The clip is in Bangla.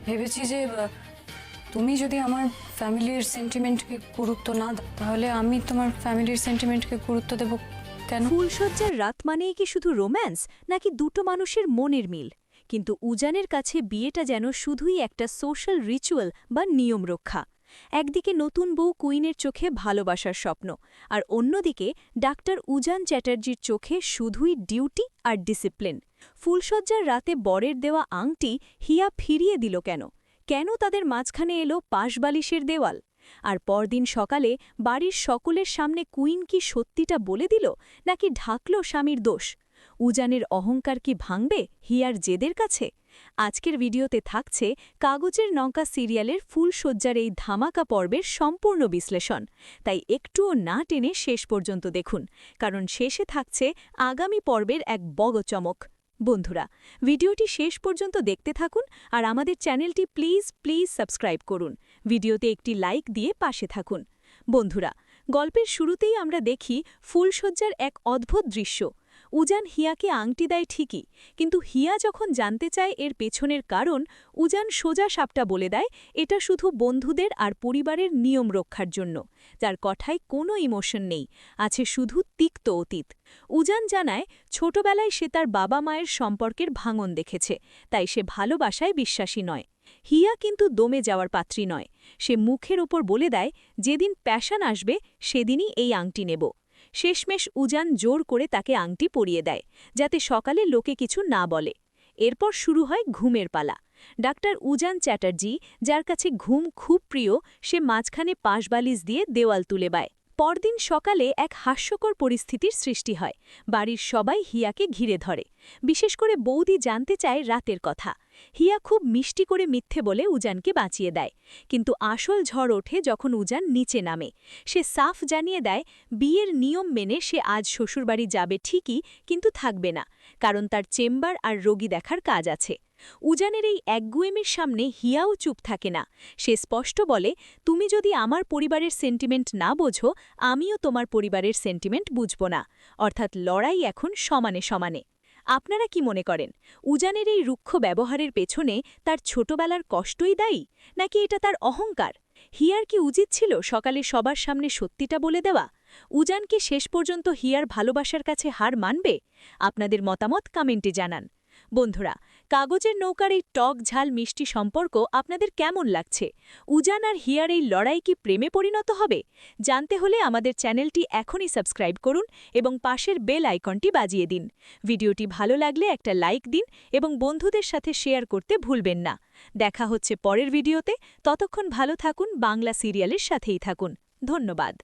ভেবেছি যে তুমি যদি আমার ফ্যামিলির সেন্টিমেন্টকে গুরুত্ব না দাও তাহলে আমি তোমার ফ্যামিলির সেন্টিমেন্টকে গুরুত্ব দেব কেন? ফুলশয্যার রাত মানেই কি শুধু রোম্যান্স নাকি দুটো মানুষের মনের মিল? কিন্তু উজানের কাছে বিয়েটা যেন শুধুই একটা সোশ্যাল রিচুয়াল বা নিয়ম রক্ষা। একদিকে নতুন বউ কুইনের চোখে ভালোবাসার স্বপ্ন, আর অন্যদিকে ডাক্তার উজান চ্যাটার্জির চোখে শুধুই ডিউটি আর ডিসিপ্লিন। ফুলশয্যার রাতে বরের দেওয়া আংটি হিয়া ফিরিয়ে দিল কেন? কেন তাদের মাঝখানে এলো পাশবালিশের দেওয়াল? আর পরদিন সকালে বাড়ির সকলের সামনে কুইন কি সত্যিটা বলে দিল নাকি ঢাকল স্বামীর দোষ? উজানের অহংকার কি ভাঙবে হিয়ার জেদের কাছে? আজকের ভিডিওতে থাকছে কাগজের নৌকা সিরিয়ালের ফুলশয্যার এই ধামাকা পর্বের সম্পূর্ণ বিশ্লেষণ। তাই একটুও না টেনে শেষ পর্যন্ত দেখুন, কারণ শেষে থাকছে আগামী পর্বের এক বড় চমক। বন্ধুরা, ভিডিওটি শেষ পর্যন্ত দেখতে থাকুন আর আমাদের চ্যানেলটি প্লিজ সাবস্ক্রাইব করুন। ভিডিওতে একটি লাইক দিয়ে পাশে থাকুন। বন্ধুরা, গল্পের শুরুতেই আমরা দেখি ফুলশয্যার এক অদ্ভুত দৃশ্য। উজান হিয়াকে আংটি দেয় ঠিকই, কিন্তু হিয়া যখন জানতে চায় এর পেছনের কারণ, উজান সোজা সাপটা বলে দেয় এটা শুধু বন্ধুদের আর পরিবারের নিয়ম রক্ষার জন্য, যার কথায় কোনো ইমোশন নেই, আছে শুধু তিক্ত অতীত। উজান জানায় ছোটবেলায় সে তার বাবা মায়ের সম্পর্কের ভাঙন দেখেছে, তাই সে ভালোবাসায় বিশ্বাসী নয়। হিয়া কিন্তু দমে যাওয়ার পাত্রী নয়। সে মুখের ওপর বলে দেয় যেদিন প্যাশান আসবে সেদিনই এই আংটি নেব। শেষমেশ উজান জোর করে তাকে আংটি পরিয়ে দেয়, যাতে সকালে লোকে কিছু না বলে। এরপর শুরু হয় ঘুমের পালা। ডাক্তার উজান চ্যাটার্জি, যার কাছে ঘুম খুব প্রিয়, সে মাঝখানে পাশবালিশ দিয়ে দেওয়াল তুলে বায়। পরদিন সকালে এক হাস্যকর পরিস্থিতির সৃষ্টি হয়। বাড়ির সবাই হিয়াকে ঘিরে ধরে। বিশেষ করে বৌদি জানতে চায় রাতের কথা। হিয়া খুব মিষ্টি করে মিথ্যে বলে উজানকে বাঁচিয়ে দেয়, কিন্তু আসল ঝড় ওঠে যখন উজান নিচে নামে। সে সাফ জানিয়ে দেয় বিয়ের নিয়ম মেনে সে আজ শ্বশুরবাড়ি যাবে ঠিকই, কিন্তু থাকবে না, কারণ তার চেম্বার আর রোগী দেখার কাজ আছে। উজানের এই একগুয়েমির সামনে হিয়াও চুপ থাকে না। সে স্পষ্ট বলে, তুমি যদি আমার পরিবারের সেন্টিমেন্ট না বোঝো, আমিও তোমার পরিবারের সেন্টিমেন্ট বুঝব না। অর্থাৎ লড়াই এখন সমানে সমানে। আপনারা কি মনে করেন, উজানের এই রুক্ষ ব্যবহারের পেছনে তার ছোটবেলার কষ্টই দায়ী, নাকি এটা তার অহংকার? হিয়ার কি উচিত ছিল সকালে সবার সামনে সত্যিটা বলে দেওয়া? উজান কি শেষ পর্যন্ত হিয়ার ভালোবাসার কাছে হার মানবে? আপনাদের মতামত কমেন্টে জানান। বন্ধুরা, কাগজের নৌকার এই টক ঝাল মিষ্টি সম্পর্ক আপনাদের কেমন লাগছে? উজান আর হিয়ার এই লড়াই কি প্রেমে পরিণত হবে? জানতে হলে আমাদের চ্যানেলটি এখনই সাবস্ক্রাইব করুন এবং পাশের বেল আইকনটি বাজিয়ে দিন। ভিডিওটি ভালো লাগলে একটা লাইক দিন এবং বন্ধুদের সাথে শেয়ার করতে ভুলবেন না। দেখা হচ্ছে পরের ভিডিওতে। ততক্ষণ ভালো থাকুন, বাংলা সিরিয়ালের সাথেই থাকুন। ধন্যবাদ।